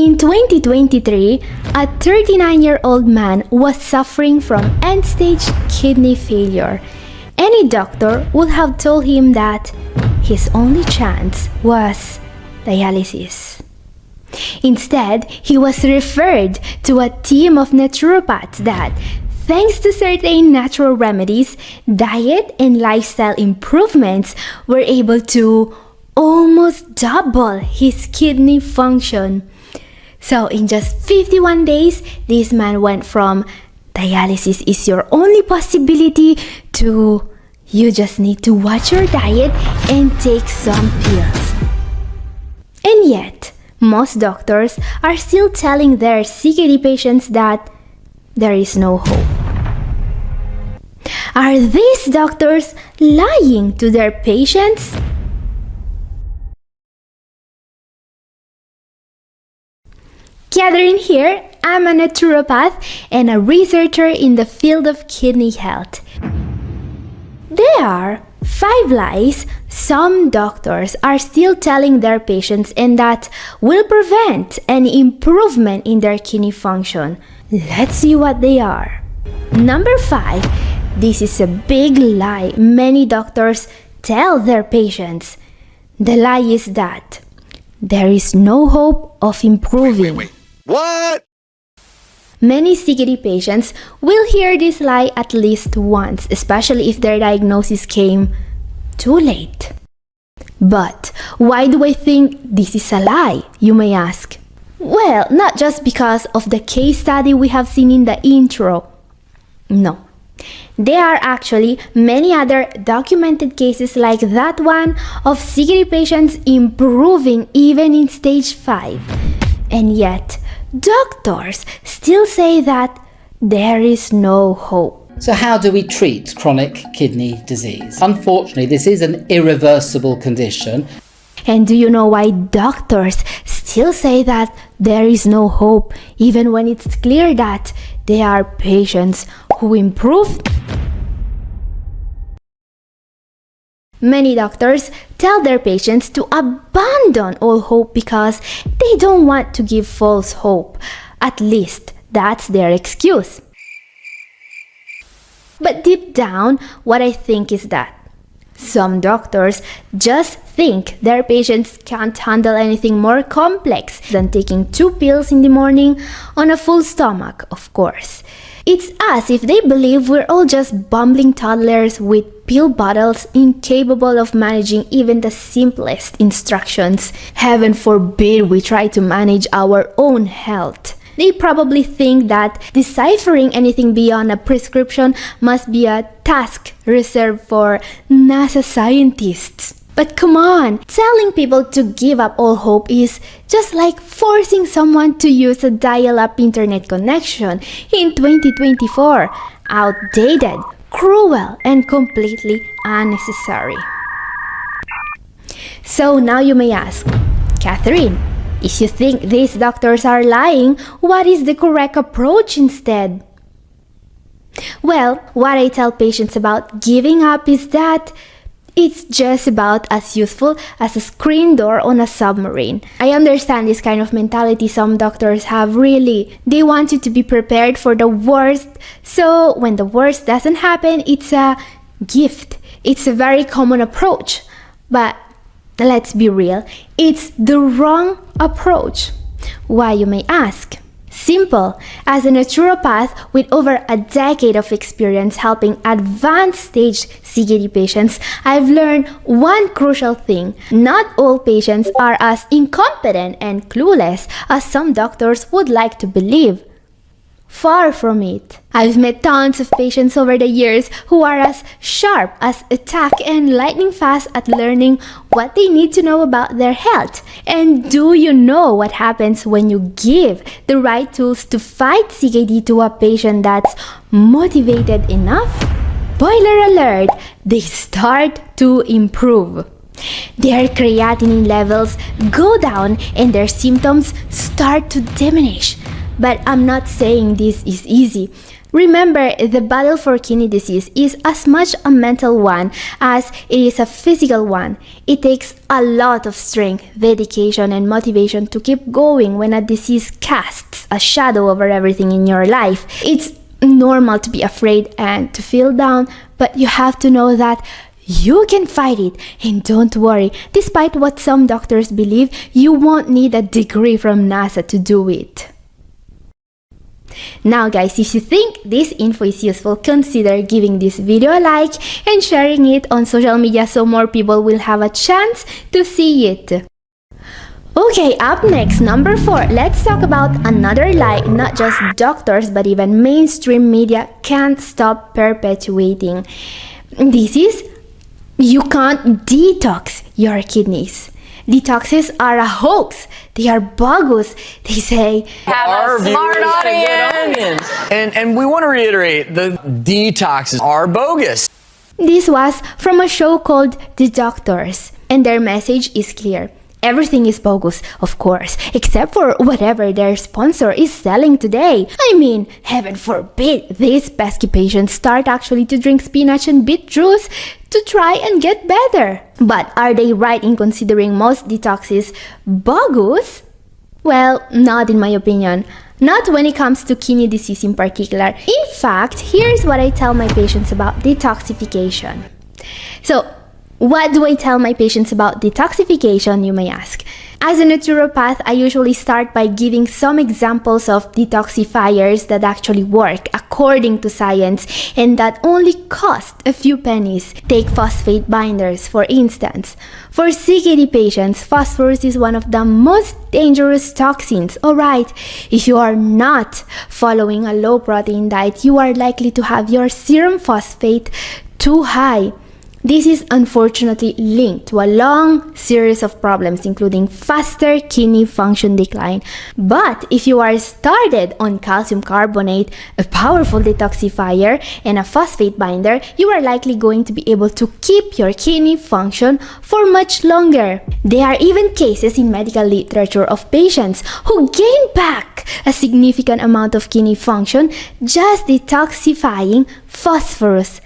In 2023, a 39-year-old man was suffering from end-stage kidney failure. Any doctor would have told him that his only chance was dialysis. Instead, he was referred to a team of naturopaths that, thanks to certain natural remedies, diet, and lifestyle improvements, were able to almost double his kidney function. So in just 51 days, this man went from dialysis is your only possibility to you just need to watch your diet and take some pills. And yet, most doctors are still telling their CKD patients that there is no hope. Are these doctors lying to their patients? Catherine here, I'm a naturopath and a researcher in the field of kidney health. There are 5 lies some doctors are still telling their patients and that will prevent any improvement in their kidney function. Let's see what they are. Number 5. This is a big lie many doctors tell their patients. The lie is that there is no hope of improving. Wait. What? Many CKD patients will hear this lie at least once, especially if their diagnosis came too late. But why do I think this is a lie, you may ask? Well, not just because of the case study we have seen in the intro. No. There are actually many other documented cases like that one of CKD patients improving even in stage 5. And yet, doctors still say that there is no hope. So how do we treat chronic kidney disease? Unfortunately, this is an irreversible condition. And do you know why doctors still say that there is no hope, even when it's clear that there are patients who improved? Many doctors tell their patients to abandon all hope because they don't want to give false hope. At least that's their excuse. But deep down, what I think is that some doctors just think their patients can't handle anything more complex than taking 2 pills in the morning on a full stomach, of course. It's as if they believe we're all just bumbling toddlers with pill bottles incapable of managing even the simplest instructions. Heaven forbid we try to manage our own health. They probably think that deciphering anything beyond a prescription must be a task reserved for NASA scientists. But come on, telling people to give up all hope is just like forcing someone to use a dial-up internet connection in 2024. Outdated, cruel, and completely unnecessary. So now you may ask, Catherine, if you think these doctors are lying, what is the correct approach instead? Well, what I tell patients about giving up is that it's just about as useful as a screen door on a submarine. I understand this kind of mentality some doctors have really. They want you to be prepared for the worst, so when the worst doesn't happen, it's a gift. It's a very common approach. But let's be real, it's the wrong approach. Why, you may ask? Simple. As a naturopath with over a decade of experience helping advanced stage CKD patients, I've learned one crucial thing. Not all patients are as incompetent and clueless as some doctors would like to believe. Far from it. I've met tons of patients over the years who are as sharp as a tack and lightning fast at learning what they need to know about their health. And do you know what happens when you give the right tools to fight CKD to a patient that's motivated enough? Spoiler alert, they start to improve. Their creatinine levels go down and their symptoms start to diminish. But I'm not saying this is easy. Remember, the battle for kidney disease is as much a mental one as it is a physical one. It takes a lot of strength, dedication, and motivation to keep going when a disease casts a shadow over everything in your life. It's normal to be afraid and to feel down, but you have to know that you can fight it, and don't worry, despite what some doctors believe, you won't need a degree from NASA to do it. Now guys, if you think this info is useful, consider giving this video a like and sharing it on social media so more people will have a chance to see it. Okay, up next, number 4, let's talk about another lie not just doctors but even mainstream media can't stop perpetuating. This is, you can't detox your kidneys. Detoxes are a hoax. They are bogus. They say, have a smart audience. And we want to reiterate, the detoxes are bogus. This was from a show called The Doctors, and their message is clear. Everything is bogus, of course, except for whatever their sponsor is selling today. I mean, heaven forbid these pesky patients start actually to drink spinach and beet juice to try and get better. But are they right in considering most detoxes bogus? Well, not in my opinion. Not when it comes to kidney disease in particular. In fact, here's what I tell my patients about detoxification. So, what do I tell my patients about detoxification, you may ask? As a naturopath, I usually start by giving some examples of detoxifiers that actually work according to science and that only cost a few pennies. Take phosphate binders, for instance. For CKD patients, phosphorus is one of the most dangerous toxins. Alright, if you are not following a low protein diet, you are likely to have your serum phosphate too high. This is unfortunately linked to a long series of problems, including faster kidney function decline. But if you are started on calcium carbonate, a powerful detoxifier, and a phosphate binder, you are likely going to be able to keep your kidney function for much longer. There are even cases in medical literature of patients who gain back a significant amount of kidney function just detoxifying phosphorus.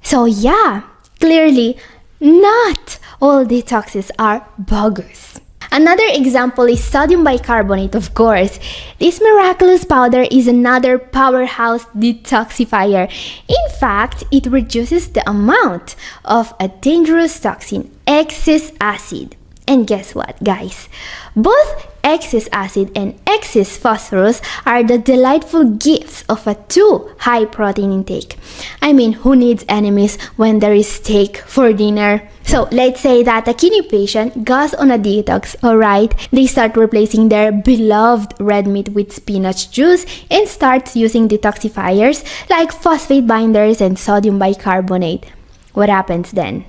So yeah, clearly, not all detoxes are bogus. Another example is sodium bicarbonate, of course. This miraculous powder is another powerhouse detoxifier. In fact, it reduces the amount of a dangerous toxin, excess acid. And guess what, guys? Both excess acid and excess phosphorus are the delightful gifts of a too high protein intake. I mean, who needs enemies when there is steak for dinner? So let's say that a kidney patient goes on a detox, alright? They start replacing their beloved red meat with spinach juice and starts using detoxifiers like phosphate binders and sodium bicarbonate. What happens then?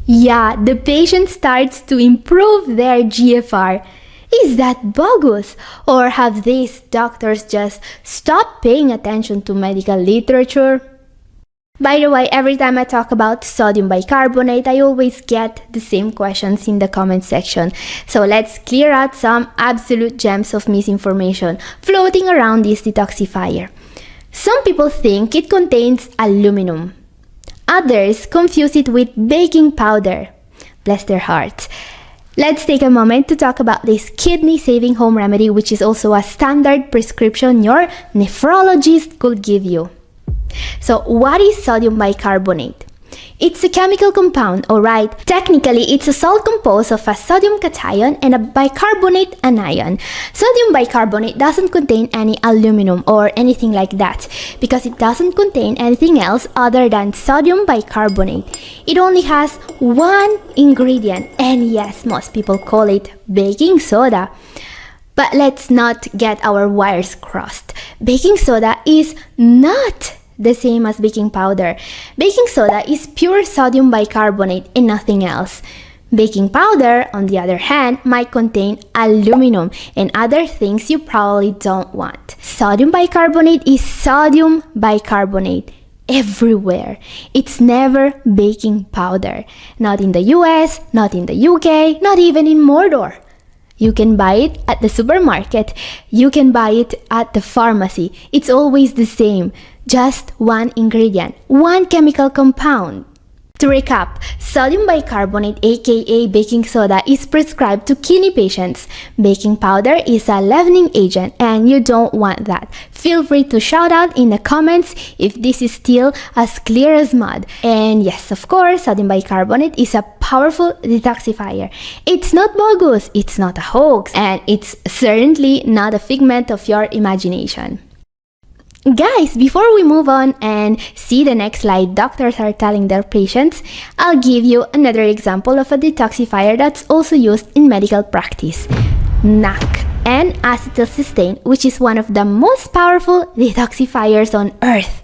Yeah, the patient starts to improve their GFR. Is that bogus? Or have these doctors just stopped paying attention to medical literature? By the way, every time I talk about sodium bicarbonate, I always get the same questions in the comment section. So let's clear out some absolute gems of misinformation floating around this detoxifier. Some people think it contains aluminum. Others confuse it with baking powder. Bless their hearts. Let's take a moment to talk about this kidney-saving home remedy, which is also a standard prescription your nephrologist could give you. So, what is sodium bicarbonate? It's a chemical compound, alright. Technically, it's a salt composed of a sodium cation and a bicarbonate anion. Sodium bicarbonate doesn't contain any aluminum or anything like that because it doesn't contain anything else other than sodium bicarbonate. It only has one ingredient, and yes, most people call it baking soda. But let's not get our wires crossed. Baking soda is not the same as baking powder. Baking soda is pure sodium bicarbonate and nothing else. Baking powder, on the other hand, might contain aluminum and other things you probably don't want. Sodium bicarbonate is sodium bicarbonate everywhere. It's never baking powder. Not in the US, not in the UK, not even in Mordor. You can buy it at the supermarket. You can buy it at the pharmacy. It's always the same. Just one ingredient, one chemical compound. To recap, sodium bicarbonate aka baking soda is prescribed to kidney patients. Baking powder is a leavening agent and you don't want that. Feel free to shout out in the comments if this is still as clear as mud. And yes, of course, sodium bicarbonate is a powerful detoxifier. It's not bogus, it's not a hoax, and it's certainly not a figment of your imagination. Guys, before we move on and see the next slide doctors are telling their patients, I'll give you another example of a detoxifier that's also used in medical practice. NAC, N-acetylcysteine, which is one of the most powerful detoxifiers on earth.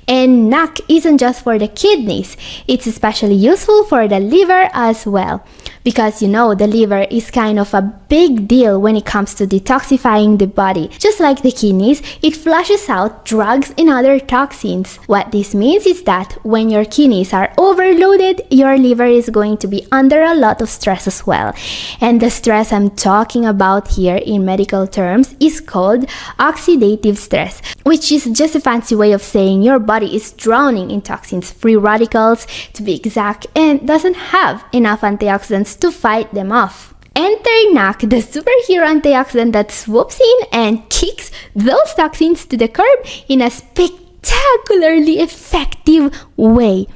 And NAC isn't just for the kidneys, it's especially useful for the liver as well. Because you know, the liver is kind of a big deal when it comes to detoxifying the body. Just like the kidneys, it flushes out drugs and other toxins. What this means is that when your kidneys are overloaded, your liver is going to be under a lot of stress as well. And the stress I'm talking about here in medical terms is called oxidative stress, which is just a fancy way of saying your body is drowning in toxins, free radicals to be exact, and doesn't have enough antioxidants to fight them off. Enter NAC, the superhero antioxidant that swoops in and kicks those toxins to the curb in a spectacularly effective way.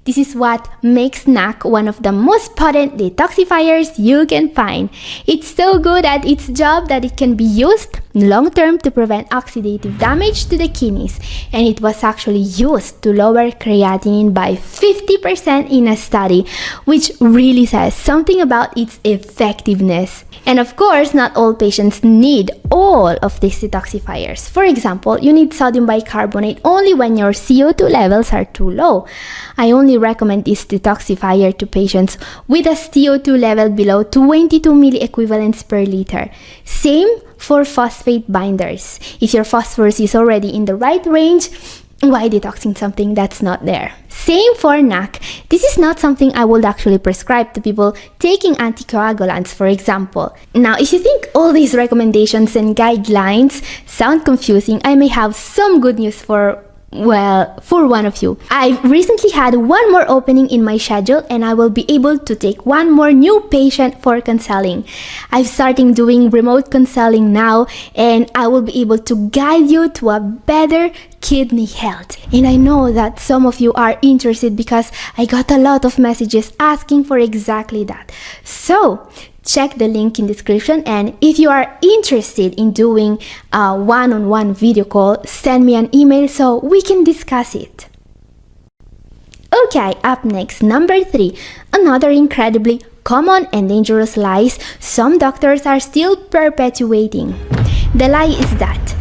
This is what makes NAC one of the most potent detoxifiers you can find. It's so good at its job that it can be used long-term to prevent oxidative damage to the kidneys, and it was actually used to lower creatinine by 50% in a study, which really says something about its effectiveness. And of course, not all patients need all of these detoxifiers. For example, you need sodium bicarbonate only when your CO2 levels are too low. I only recommend this detoxifier to patients with a CO2 level below 22 milliequivalents per liter. Same for phosphate binders. If your phosphorus is already in the right range, why detoxing something that's not there? Same for NAC. This is not something I would actually prescribe to people taking anticoagulants, for example. Now, if you think all these recommendations and guidelines sound confusing, I may have some good news for one of you. I recently had one more opening in my schedule and I will be able to take one more new patient for counseling. I'm starting doing remote counseling now and I will be able to guide you to a better kidney health. And I know that some of you are interested because I got a lot of messages asking for exactly that. So check the link in description, and if you are interested in doing a one-on-one video call, send me an email so we can discuss it. Okay, up next, number 3, another incredibly common and dangerous lies some doctors are still perpetuating. The lie is that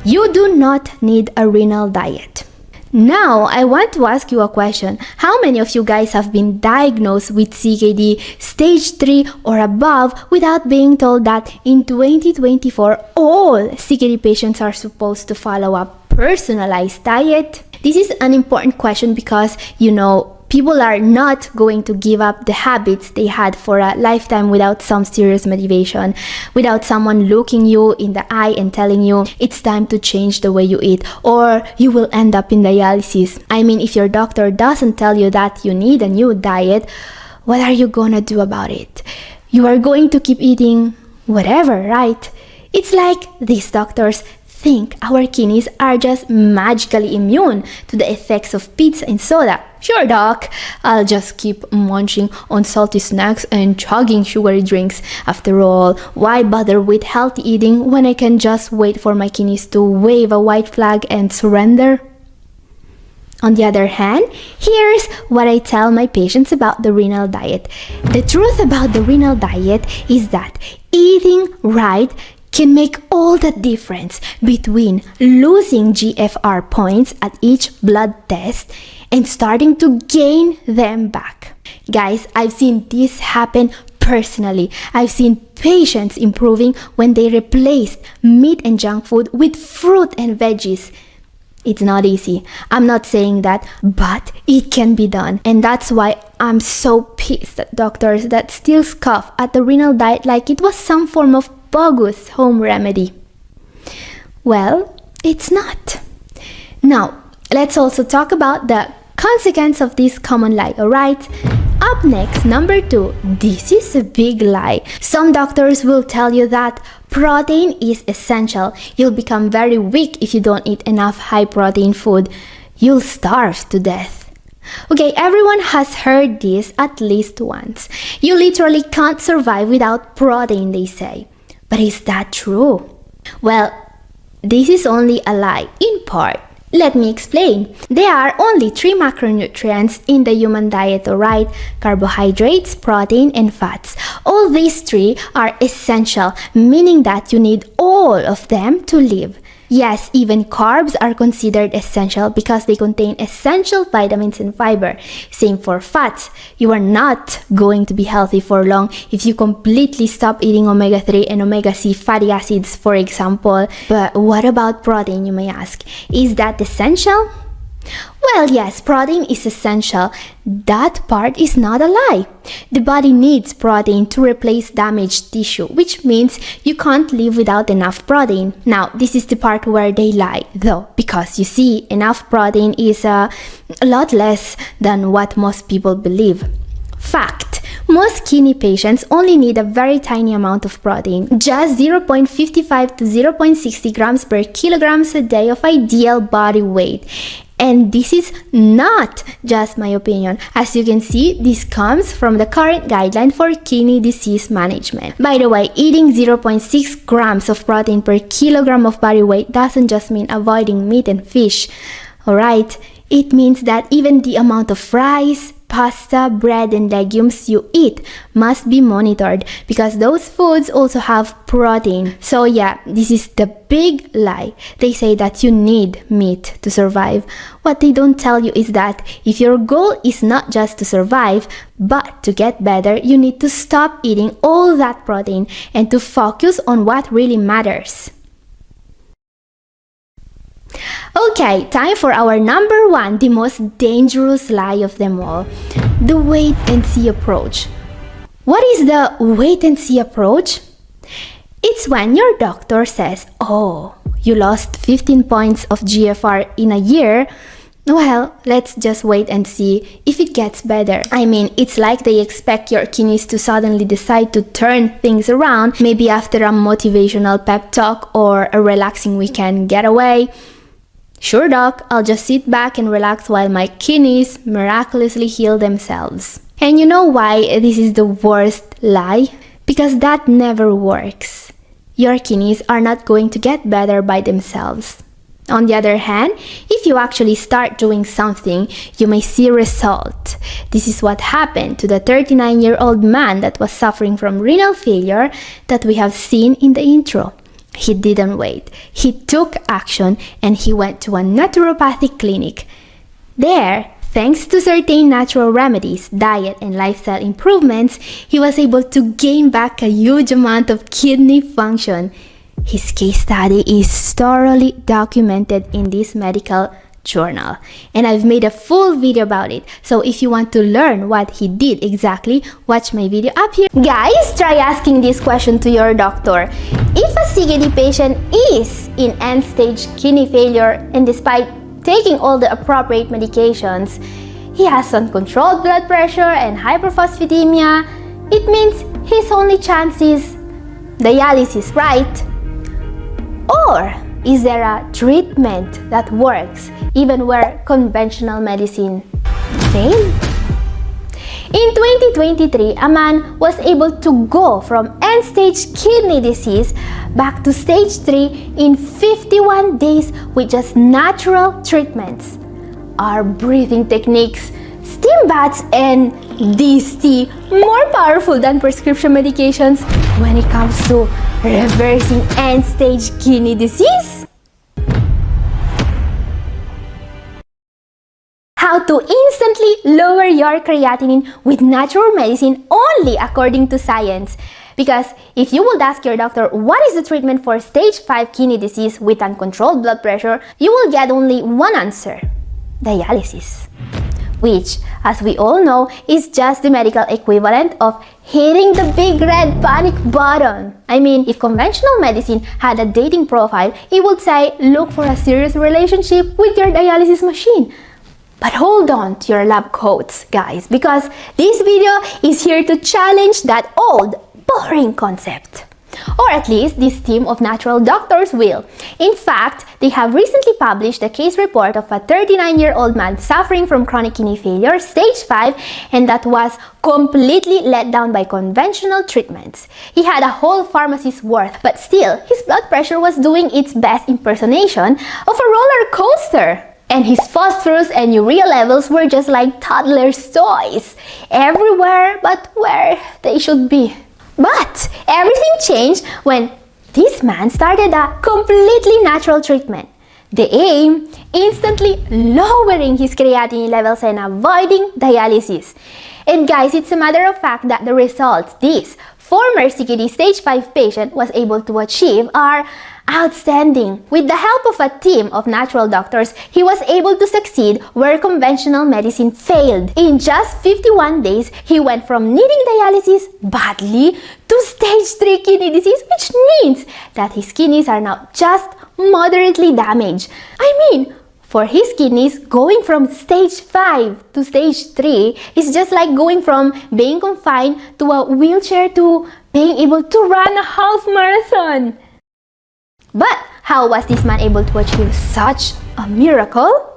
you do not need a renal diet. Now, I want to ask you a question. How many of you guys have been diagnosed with CKD stage 3 or above without being told that in 2024 all CKD patients are supposed to follow a personalized diet? This is an important question because, you know, people are not going to give up the habits they had for a lifetime without some serious motivation, without someone looking you in the eye and telling you it's time to change the way you eat or you will end up in dialysis. I mean, if your doctor doesn't tell you that you need a new diet, what are you gonna do about it? You are going to keep eating whatever, right? It's like these doctors think our kidneys are just magically immune to the effects of pizza and soda. Sure, doc, I'll just keep munching on salty snacks and chugging sugary drinks. After all, why bother with healthy eating when I can just wait for my kidneys to wave a white flag and surrender? On the other hand, here's what I tell my patients about the renal diet. The truth about the renal diet is that eating right can make all the difference between losing GFR points at each blood test and starting to gain them back. Guys, I've seen this happen personally. I've seen patients improving when they replaced meat and junk food with fruit and veggies. It's not easy. I'm not saying that, but it can be done. And that's why I'm so pissed at doctors that still scoff at the renal diet like it was some form of bogus home remedy. Well, it's not. Now, let's also talk about the consequence of this common lie, alright? Up next, number 2, this is a big lie. Some doctors will tell you that protein is essential. You'll become very weak if you don't eat enough high protein food. You'll starve to death. Okay, everyone has heard this at least once. You literally can't survive without protein, they say. But is that true? Well, this is only a lie, in part. Let me explain. There are only 3 macronutrients in the human diet, alright? Carbohydrates, protein, and fats. All these 3 are essential, meaning that you need all of them to live. Yes, even carbs are considered essential because they contain essential vitamins and fiber. Same for fats. You are not going to be healthy for long if you completely stop eating omega-3 and omega-6 fatty acids, for example. But what about protein, you may ask? Is that essential? Well, yes, protein is essential. That part is not a lie. The body needs protein to replace damaged tissue, which means you can't live without enough protein. Now, this is the part where they lie, though, because you see, enough protein is a lot less than what most people believe. Fact: most kidney patients only need a very tiny amount of protein, just 0.55 to 0.60 grams per kilograms a day of ideal body weight. And this is not just my opinion. As you can see, this comes from the current guideline for kidney disease management. By the way, eating 0.6 grams of protein per kilogram of body weight doesn't just mean avoiding meat and fish. Alright, it means that even the amount of rice, pasta, bread, and legumes you eat must be monitored because those foods also have protein. So yeah, this is the big lie. They say that you need meat to survive. What they don't tell you is that if your goal is not just to survive, but to get better, you need to stop eating all that protein and to focus on what really matters. Okay, time for our number 1, the most dangerous lie of them all. The wait and see approach. What is the wait and see approach? It's when your doctor says, oh, you lost 15 points of GFR in a year. Well, let's just wait and see if it gets better. I mean, it's like they expect your kidneys to suddenly decide to turn things around, maybe after a motivational pep talk or a relaxing weekend getaway. Sure, doc, I'll just sit back and relax while my kidneys miraculously heal themselves. And you know why this is the worst lie? Because that never works. Your kidneys are not going to get better by themselves. On the other hand, if you actually start doing something, you may see result. This is what happened to the 39-year-old man that was suffering from renal failure that we have seen in the intro. He didn't wait. He took action and he went to a naturopathic clinic. There, thanks to certain natural remedies, diet, and lifestyle improvements, he was able to gain back a huge amount of kidney function. His case study is thoroughly documented in this medical journal, and I've made a full video about it. So if you want to learn what he did exactly, watch my video up here. Guys, try asking this question to your doctor. If a CKD patient is in end-stage kidney failure and despite taking all the appropriate medications, he has uncontrolled blood pressure and hyperphosphatemia, it means his only chance is dialysis, right? Or is there a treatment that works even where conventional medicine failed? In 2023, a man was able to go from end-stage kidney disease back to stage 3 in 51 days with just natural treatments. Are breathing techniques, steam baths, and DST more powerful than prescription medications when it comes to reversing end-stage kidney disease? How to instantly lower your creatinine with natural medicine only according to science. Because if you would ask your doctor what is the treatment for stage 5 kidney disease with uncontrolled blood pressure, you will get only one answer: dialysis. Which, as we all know, is just the medical equivalent of hitting the big red panic button. I mean, if conventional medicine had a dating profile, it would say, look for a serious relationship with your dialysis machine. But hold on to your lab coats, guys, because this video is here to challenge that old, boring concept. Or at least this team of natural doctors will. In fact, they have recently published a case report of a 39-year-old man suffering from chronic kidney failure, stage 5, and that was completely let down by conventional treatments. He had a whole pharmacy's worth, but still, his blood pressure was doing its best impersonation of a roller coaster. And his phosphorus and urea levels were just like toddlers' toys, everywhere but where they should be. But everything changed when this man started a completely natural treatment. The aim, instantly lowering his creatinine levels and avoiding dialysis. And guys, it's a matter of fact that the results this former CKD stage 5 patient was able to achieve are outstanding. With the help of a team of natural doctors, he was able to succeed where conventional medicine failed. In just 51 days, he went from needing dialysis badly to stage 3 kidney disease, which means that his kidneys are now just moderately damaged. I mean, for his kidneys, going from stage 5 to stage 3 is just like going from being confined to a wheelchair to being able to run a half marathon. But how was this man able to achieve such a miracle?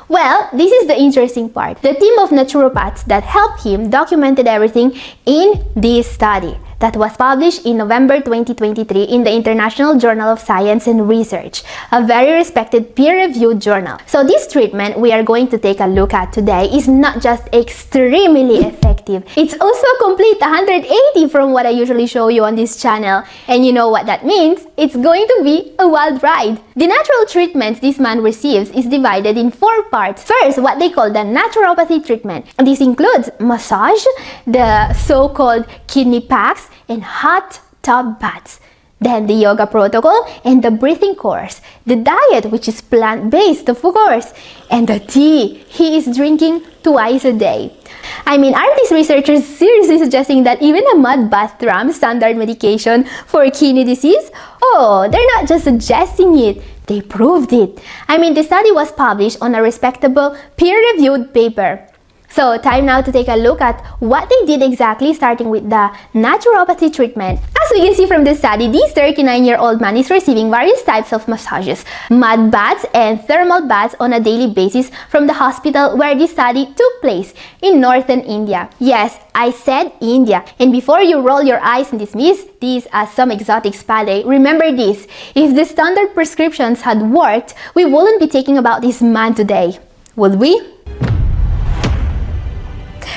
Well, this is the interesting part. The team of naturopaths that helped him documented everything in this study that was published in November 2023 in the International Journal of Science and Research, a very respected peer-reviewed journal. So this treatment we are going to take a look at today is not just extremely effective, it's also a complete 180 from what I usually show you on this channel. And you know what that means? It's going to be a wild ride. The natural treatments this man receives is divided in 4 parts. First, what they call the naturopathy treatment. This includes massage, the so-called kidney packs, and hot tub baths. Then the yoga protocol and the breathing course. The diet, which is plant-based, of course. And the tea he is drinking twice a day. I mean, aren't these researchers seriously suggesting that even a mud bath trumps standard medication for kidney disease? Oh, they're not just suggesting it, they proved it. I mean, the study was published on a respectable peer-reviewed paper. So, time now to take a look at what they did exactly, starting with the naturopathy treatment. As we can see from the study, this 39-year-old man is receiving various types of massages, mud baths and thermal baths on a daily basis from the hospital where this study took place in northern India. Yes, I said India. And before you roll your eyes and dismiss this as some exotic spa day, remember this: if the standard prescriptions had worked, we wouldn't be talking about this man today, would we?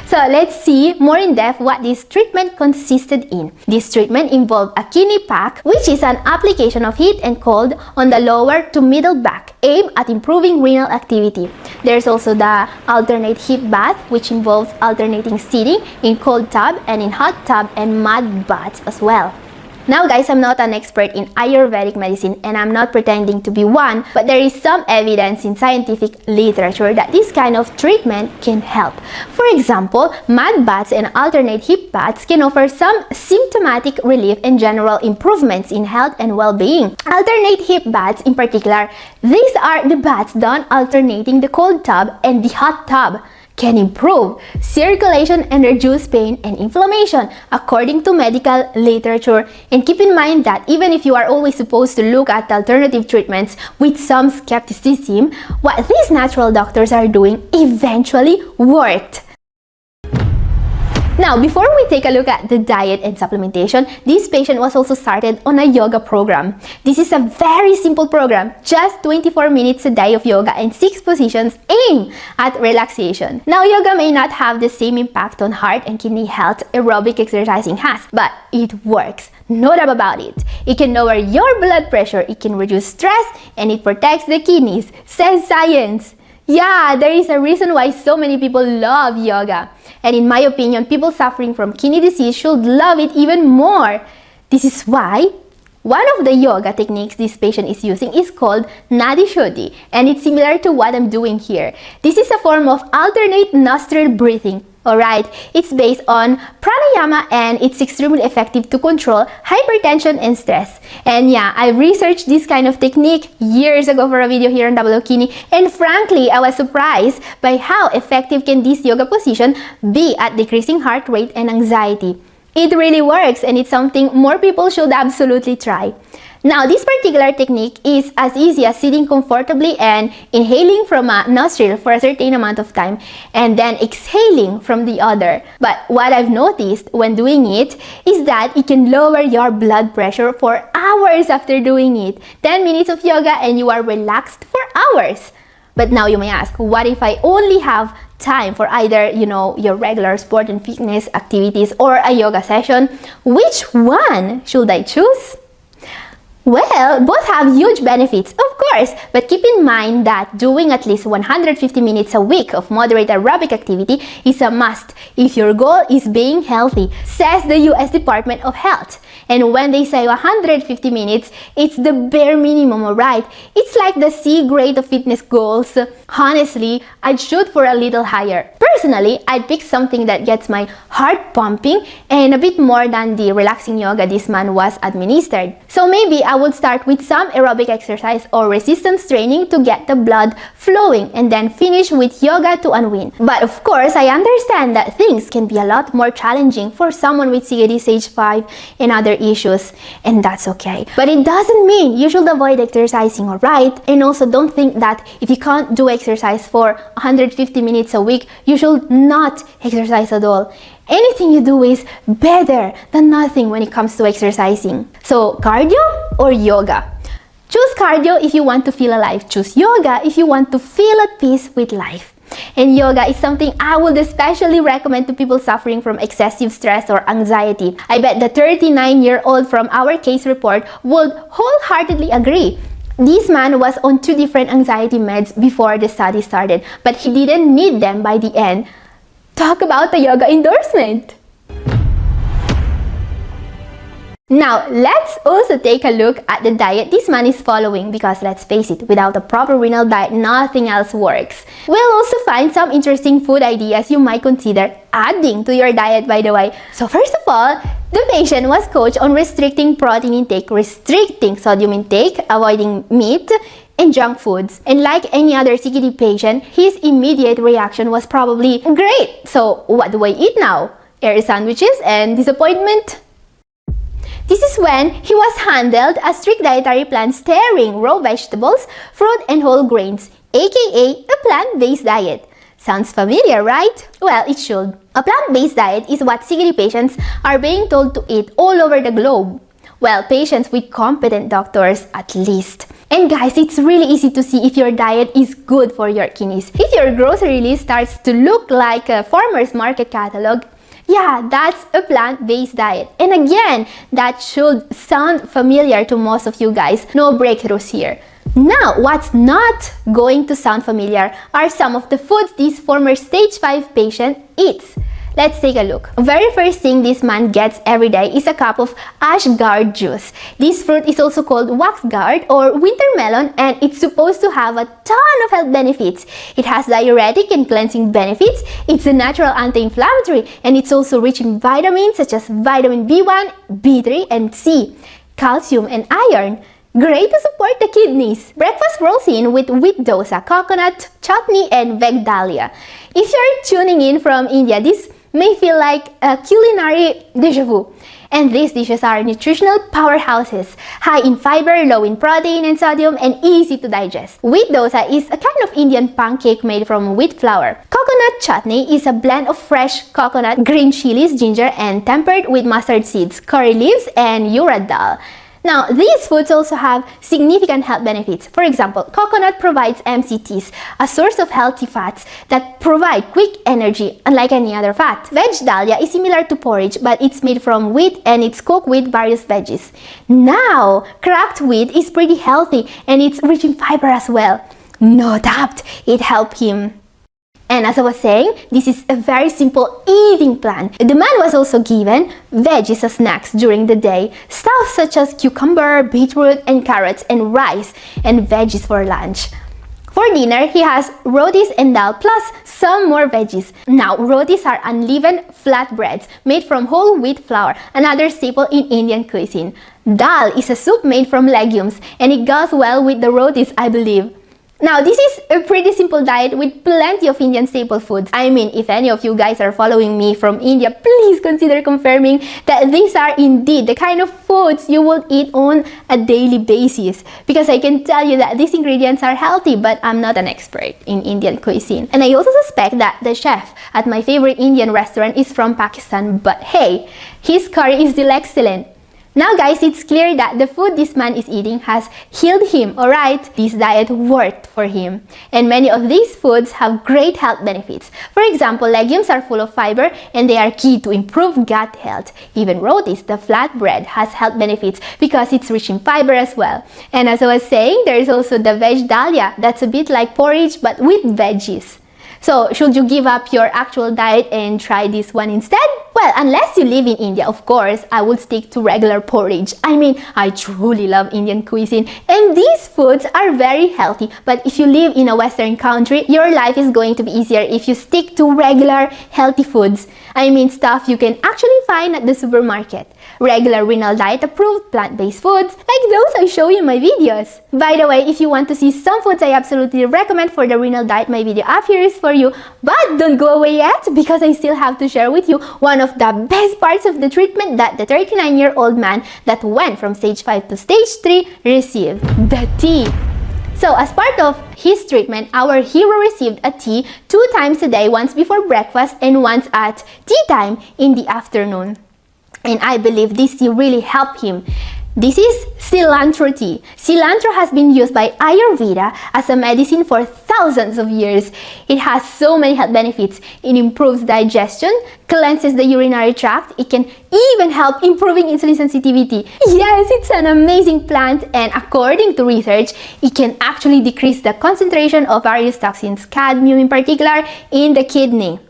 So let's see more in depth what this treatment consisted in. This treatment involved a kidney pack, which is an application of heat and cold on the lower to middle back, aimed at improving renal activity. There's also the alternate heat bath, which involves alternating sitting in cold tub and in hot tub and mud baths as well. Now guys, I'm not an expert in Ayurvedic medicine and I'm not pretending to be one, but there is some evidence in scientific literature that this kind of treatment can help. For example, mud baths and alternate heat baths can offer some symptomatic relief and general improvements in health and well-being. Alternate heat baths in particular, these are the baths done alternating the cold tub and the hot tub, can improve circulation and reduce pain and inflammation according to medical literature. And keep in mind that even if you are always supposed to look at alternative treatments with some skepticism, what these natural doctors are doing eventually worked. Now, before we take a look at the diet and supplementation, this patient was also started on a yoga program. This is a very simple program, just 24 minutes a day of yoga and 6 positions aimed at relaxation. Now, yoga may not have the same impact on heart and kidney health aerobic exercising has, but it works. No doubt about it. It can lower your blood pressure, it can reduce stress, and it protects the kidneys, says science. Yeah, there is a reason why so many people love yoga. And in my opinion, people suffering from kidney disease should love it even more. This is why one of the yoga techniques this patient is using is called Nadi Shodhi, and it's similar to what I'm doing here. This is a form of alternate nostril breathing. Alright, it's based on pranayama and it's extremely effective to control hypertension and stress. And yeah, I researched this kind of technique years ago for a video here on Double Kidney, and frankly, I was surprised by how effective can this yoga position be at decreasing heart rate and anxiety. It really works, and it's something more people should absolutely try. Now, this particular technique is as easy as sitting comfortably and inhaling from a nostril for a certain amount of time and then exhaling from the other. But what I've noticed when doing it is that it can lower your blood pressure for hours after doing it. 10 minutes of yoga and you are relaxed for hours. But now you may ask, what if I only have time for either, your regular sport and fitness activities or a yoga session? Which one should I choose? Well, both have huge benefits, of course, but keep in mind that doing at least 150 minutes a week of moderate aerobic activity is a must if your goal is being healthy, says the US Department of Health. And when they say 150 minutes, it's the bare minimum, alright? It's like the C grade of fitness goals. Honestly, I'd shoot for a little higher. Personally, I'd pick something that gets my heart pumping and a bit more than the relaxing yoga this man was administered. So maybe I would start with some aerobic exercise or resistance training to get the blood flowing and then finish with yoga to unwind. But of course, I understand that things can be a lot more challenging for someone with CKD stage 5 and other issues, and that's okay. But it doesn't mean you should avoid exercising, alright? And also don't think that if you can't do exercise for 150 minutes a week, you should not exercise at all. Anything you do is better than nothing when it comes to exercising. So, cardio or yoga? Choose cardio if you want to feel alive. Choose yoga if you want to feel at peace with life. And yoga is something I would especially recommend to people suffering from excessive stress or anxiety. I bet the 39-year-old from our case report would wholeheartedly agree. This man was on 2 different anxiety meds before the study started, but he didn't need them by the end. Talk about a yoga endorsement! Now, let's also take a look at the diet this man is following, because let's face it, without a proper renal diet, nothing else works. We'll also find some interesting food ideas you might consider adding to your diet, by the way. So first of all, the patient was coached on restricting protein intake, restricting sodium intake, avoiding meat, and junk foods. And like any other CKD patient, his immediate reaction was probably, great, so what do I eat now? Air sandwiches and disappointment? This is when he was handled a strict dietary plan steering raw vegetables, fruit, and whole grains, aka a plant-based diet. Sounds familiar, right? Well, it should. A plant-based diet is what CKD patients are being told to eat all over the globe. Well, patients with competent doctors at least. And guys, it's really easy to see if your diet is good for your kidneys. If your grocery list starts to look like a farmer's market catalog, yeah, that's a plant-based diet. And again, that should sound familiar to most of you guys. No breakthroughs here. Now, what's not going to sound familiar are some of the foods this former stage 5 patient eats. Let's take a look. Very first thing this man gets every day is a cup of ashgard juice. This fruit is also called waxguard or winter melon, and it's supposed to have a ton of health benefits. It has diuretic and cleansing benefits, it's a natural anti-inflammatory, and it's also rich in vitamins such as vitamin B1, B3, and C, calcium, and iron. Great to support the kidneys. Breakfast rolls in with wheat dosa, coconut, chutney, and veg dahlia. If you're tuning in from India, this may feel like a culinary deja vu. And these dishes are nutritional powerhouses, high in fiber, low in protein and sodium, and easy to digest. Wheat dosa is a kind of Indian pancake made from wheat flour. Coconut chutney is a blend of fresh coconut, green chilies, ginger, and tempered with mustard seeds, curry leaves, and urad dal. Now, these foods also have significant health benefits. For example, coconut provides MCTs, a source of healthy fats that provide quick energy, unlike any other fat. Veg dahlia is similar to porridge, but it's made from wheat and it's cooked with various veggies. Now, cracked wheat is pretty healthy and it's rich in fiber as well. No doubt it helped him. And as I was saying, this is a very simple eating plan. The man was also given veggies as snacks during the day, stuff such as cucumber, beetroot, and carrots, and rice and veggies for lunch. For dinner, he has rotis and dal plus some more veggies. Now, rotis are unleavened flatbreads made from whole wheat flour, another staple in Indian cuisine. Dal is a soup made from legumes, and it goes well with the rotis, I believe. Now, this is a pretty simple diet with plenty of Indian staple foods. I mean, if any of you guys are following me from India, please consider confirming that these are indeed the kind of foods you would eat on a daily basis. Because I can tell you that these ingredients are healthy, but I'm not an expert in Indian cuisine. And I also suspect that the chef at my favorite Indian restaurant is from Pakistan, but hey, his curry is still excellent. Now guys, it's clear that the food this man is eating has healed him, alright? This diet worked for him. And many of these foods have great health benefits. For example, legumes are full of fiber and they are key to improve gut health. Even rotis, the flatbread, has health benefits because it's rich in fiber as well. And as I was saying, there is also the veg dahlia. That's a bit like porridge but with veggies. So, should you give up your actual diet and try this one instead? Well, unless you live in India, of course, I would stick to regular porridge. I mean, I truly love Indian cuisine and these foods are very healthy. But if you live in a Western country, your life is going to be easier if you stick to regular healthy foods. I mean, stuff you can actually find at the supermarket. Regular renal diet approved plant-based foods like those I show you in my videos. By the way, if you want to see some foods I absolutely recommend for the renal diet, my video up here is for you. But don't go away yet because I still have to share with you one of the best parts of the treatment that the 39-year-old man that went from stage 5 to stage 3 received: the tea. So as part of his treatment, our hero received a tea 2 times a day, once before breakfast and once at tea time in the afternoon. And I believe this tea really helped him. This is cilantro tea. Cilantro has been used by Ayurveda as a medicine for thousands of years. It has so many health benefits. It improves digestion, cleanses the urinary tract. It can even help improving insulin sensitivity. Yes, it's an amazing plant, and according to research, it can actually decrease the concentration of various toxins, cadmium in particular, in the kidney.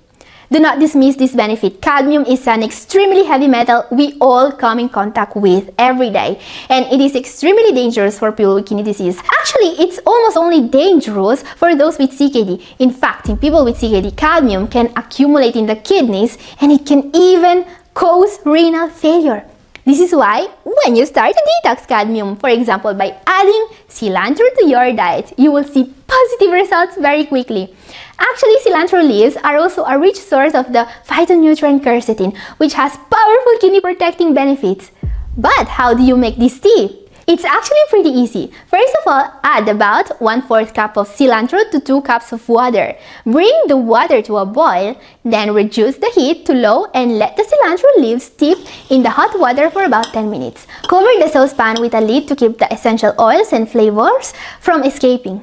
Do not dismiss this benefit. Cadmium is an extremely heavy metal we all come in contact with every day, and it is extremely dangerous for people with kidney disease. Actually, it's almost only dangerous for those with CKD. In fact, in people with CKD, cadmium can accumulate in the kidneys and it can even cause renal failure. This is why when you start to detox cadmium, for example by adding cilantro to your diet, you will see positive results very quickly. Actually, cilantro leaves are also a rich source of the phytonutrient quercetin, which has powerful kidney protecting benefits. But how do you make this tea? It's actually pretty easy. First of all, add about 1/4 cup of cilantro to 2 cups of water. Bring the water to a boil, then reduce the heat to low and let the cilantro leaves steep in the hot water for about 10 minutes. Cover the saucepan with a lid to keep the essential oils and flavors from escaping.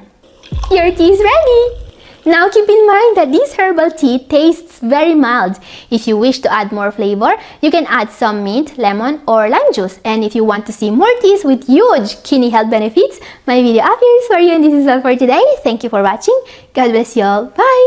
Your tea is ready! Now keep in mind that this herbal tea tastes very mild. If you wish to add more flavor, you can add some mint, lemon, or lime juice. And if you want to see more teas with huge kidney health benefits, my video up here is for you, and this is all for today. Thank you for watching. God bless you all. Bye!